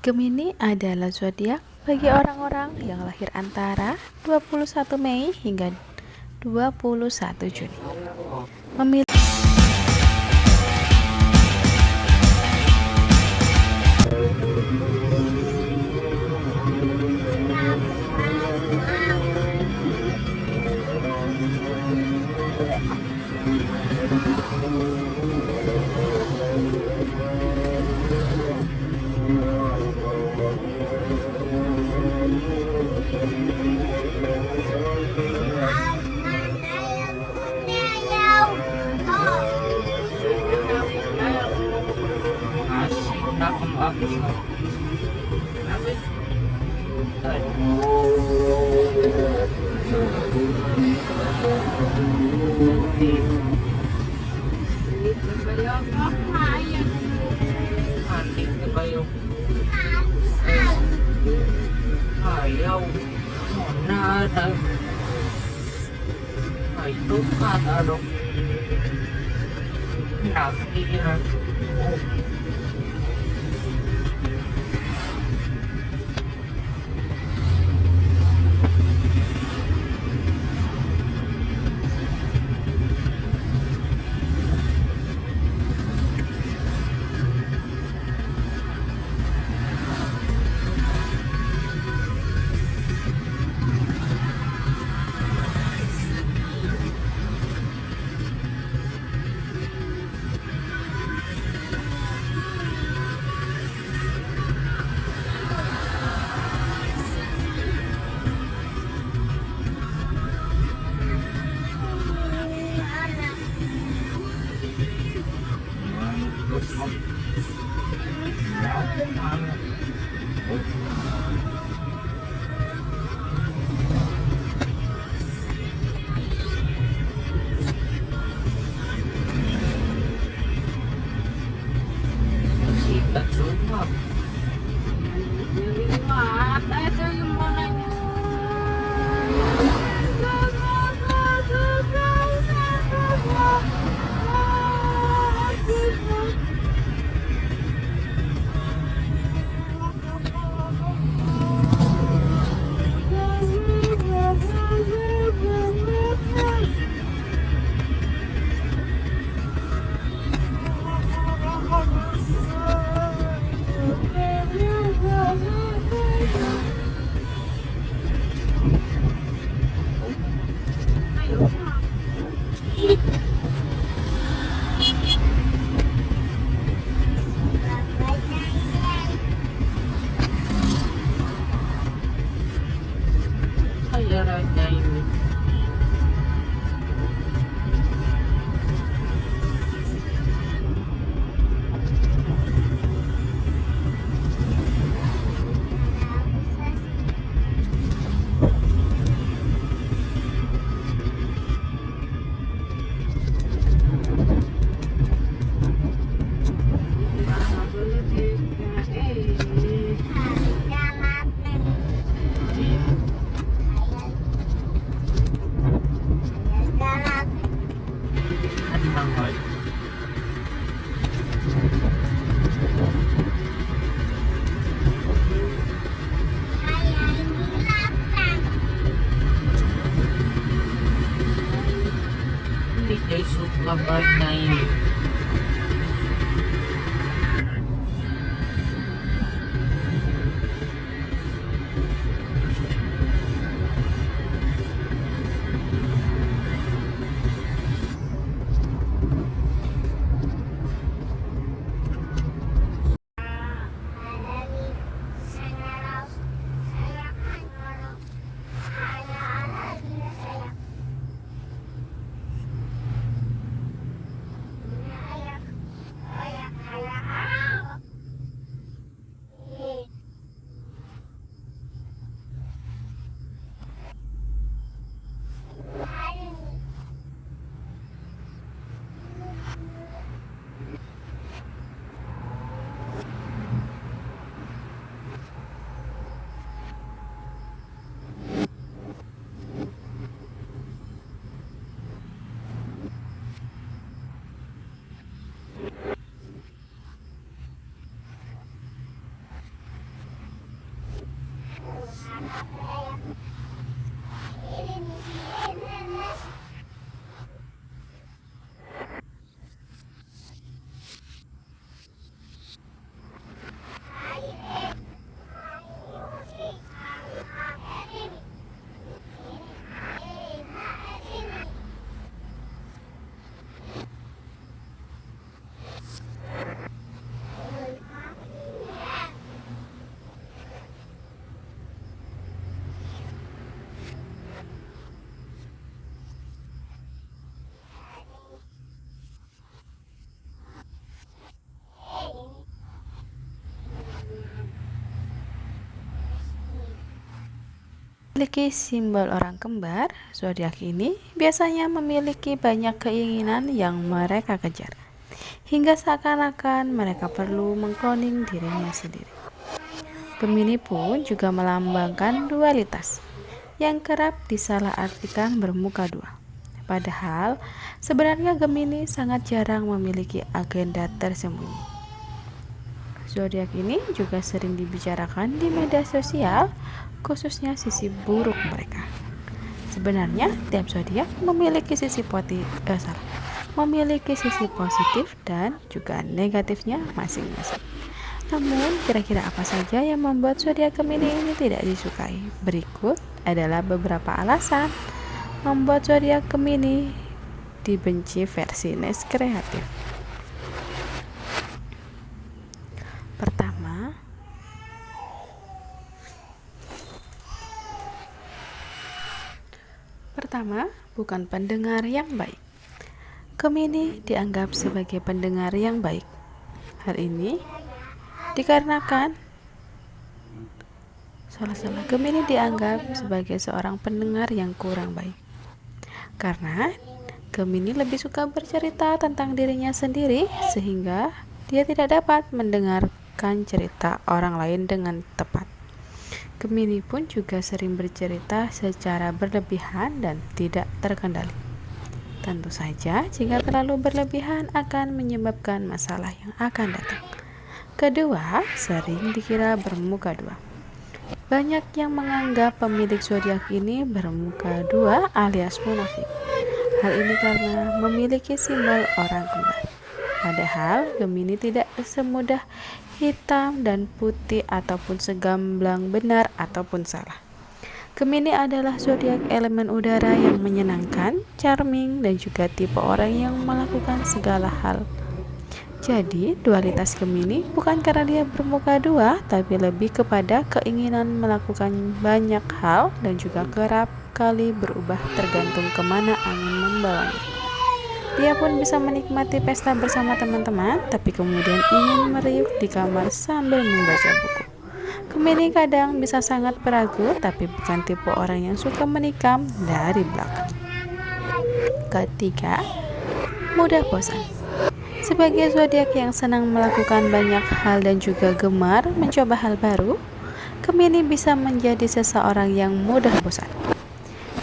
Gemini adalah zodiak bagi orang-orang yang lahir antara 21 Mei hingga 21 Juni. Memiliki ayaw nada ay tukat nakikira kita cuma Memiliki simbol orang kembar, zodiak ini biasanya memiliki banyak keinginan yang mereka kejar, hingga seakan-akan mereka perlu mengkloning dirinya sendiri. Gemini pun juga melambangkan dualitas, yang kerap disalahartikan bermuka dua. Padahal, sebenarnya Gemini sangat jarang memiliki agenda tersembunyi. Zodiak ini juga sering dibicarakan di media sosial, khususnya sisi buruk mereka. Sebenarnya, tiap zodiak memiliki sisi positif dan juga negatifnya masing-masing. Namun, kira-kira apa saja yang membuat zodiak Gemini ini tidak disukai? Berikut adalah beberapa alasan membuat zodiak Gemini dibenci versi Nes Kreatif. Pertama, bukan pendengar yang baik. Gemini dianggap sebagai pendengar yang baik. Hal ini dikarenakan Gemini dianggap sebagai seorang pendengar yang kurang baik. Karena Gemini lebih suka bercerita tentang dirinya sendiri, sehingga dia tidak dapat mendengarkan cerita orang lain dengan tepat. Gemini pun juga sering bercerita secara berlebihan dan tidak terkendali. Tentu saja, jika terlalu berlebihan akan menyebabkan masalah yang akan datang. Kedua, sering dikira bermuka dua. Banyak yang menganggap pemilik zodiak ini bermuka dua alias munafik. Hal ini karena memiliki simbol orang kembar. Padahal Gemini tidak semudah hitam dan putih ataupun segamblang benar ataupun salah. Gemini adalah zodiak elemen udara yang menyenangkan, charming, dan juga tipe orang yang melakukan segala hal. Jadi, dualitas Gemini bukan karena dia bermuka dua, tapi lebih kepada keinginan melakukan banyak hal dan juga kerap kali berubah tergantung kemana angin membawanya. Dia pun bisa menikmati pesta bersama teman-teman, tapi kemudian ingin meriuk di kamar sambil membaca buku. Gemini kadang bisa sangat peragu, tapi bukan tipe orang yang suka menikam dari belakang. Ketiga, mudah bosan. Sebagai zodiak yang senang melakukan banyak hal dan juga gemar mencoba hal baru, Gemini bisa menjadi seseorang yang mudah bosan.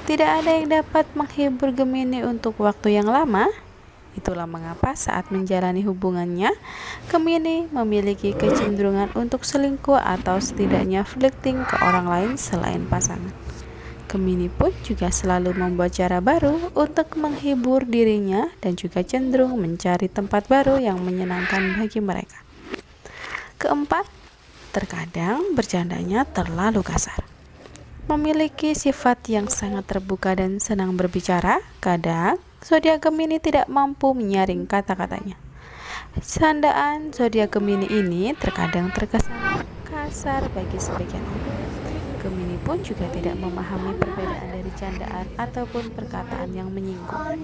Tidak ada yang dapat menghibur Gemini untuk waktu yang lama. Itulah mengapa saat menjalani hubungannya, Gemini memiliki kecenderungan untuk selingkuh atau setidaknya flirting ke orang lain selain pasangan. Gemini pun juga selalu membuat cara baru untuk menghibur dirinya dan juga cenderung mencari tempat baru yang menyenangkan bagi mereka. Keempat, terkadang bercandanya terlalu kasar. Memiliki sifat yang sangat terbuka dan senang berbicara, kadang zodiak Gemini tidak mampu menyaring kata-katanya. Candaan zodiak Gemini ini terkadang terkesan kasar bagi sebagian orang. Gemini pun juga tidak memahami perbedaan dari candaan ataupun perkataan yang menyinggung.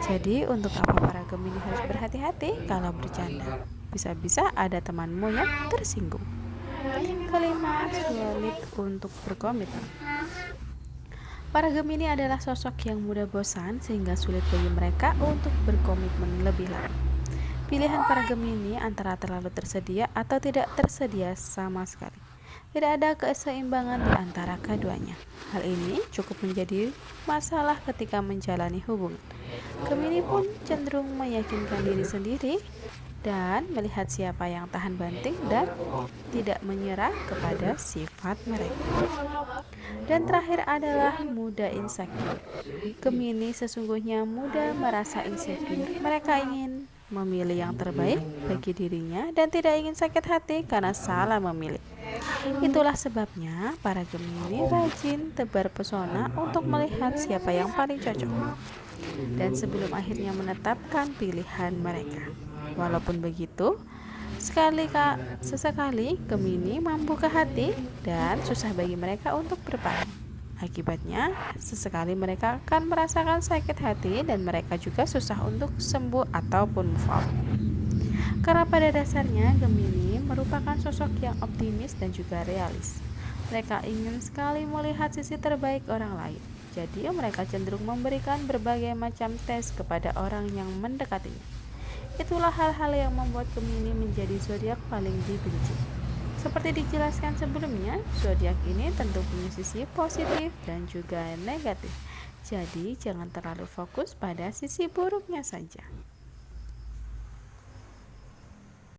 Jadi, untuk apa para Gemini harus berhati-hati kalau bercanda? Bisa-bisa ada temanmu yang tersinggung. Kelima, sulit untuk berkomitmen. Para Gemini adalah sosok yang mudah bosan sehingga sulit bagi mereka untuk berkomitmen lebih lama. Pilihan para Gemini antara terlalu tersedia atau tidak tersedia sama sekali. Tidak ada keseimbangan di antara keduanya. Hal ini cukup menjadi masalah ketika menjalani hubungan. Gemini pun cenderung meyakinkan diri sendiri dan melihat siapa yang tahan banting dan tidak menyerah kepada sifat mereka. Dan terakhir adalah mudah insecure. Gemini sesungguhnya mudah merasa insecure. Mereka ingin memilih yang terbaik bagi dirinya dan tidak ingin sakit hati karena salah memilih. Itulah sebabnya para Gemini rajin tebar pesona untuk melihat siapa yang paling cocok dan sebelum akhirnya menetapkan pilihan mereka. Walaupun begitu, sesekali Gemini mampu ke hati dan susah bagi mereka untuk berpaling. Akibatnya, sesekali mereka akan merasakan sakit hati dan mereka juga susah untuk sembuh ataupun move on. Karena pada dasarnya Gemini merupakan sosok yang optimis dan juga realis. Mereka ingin sekali melihat sisi terbaik orang lain. Jadi mereka cenderung memberikan berbagai macam tes kepada orang yang mendekatinya. Itulah hal-hal yang membuat Gemini menjadi zodiak paling dibenci. Seperti dijelaskan sebelumnya, zodiak ini tentu punya sisi positif dan juga negatif. Jadi jangan terlalu fokus pada sisi buruknya saja.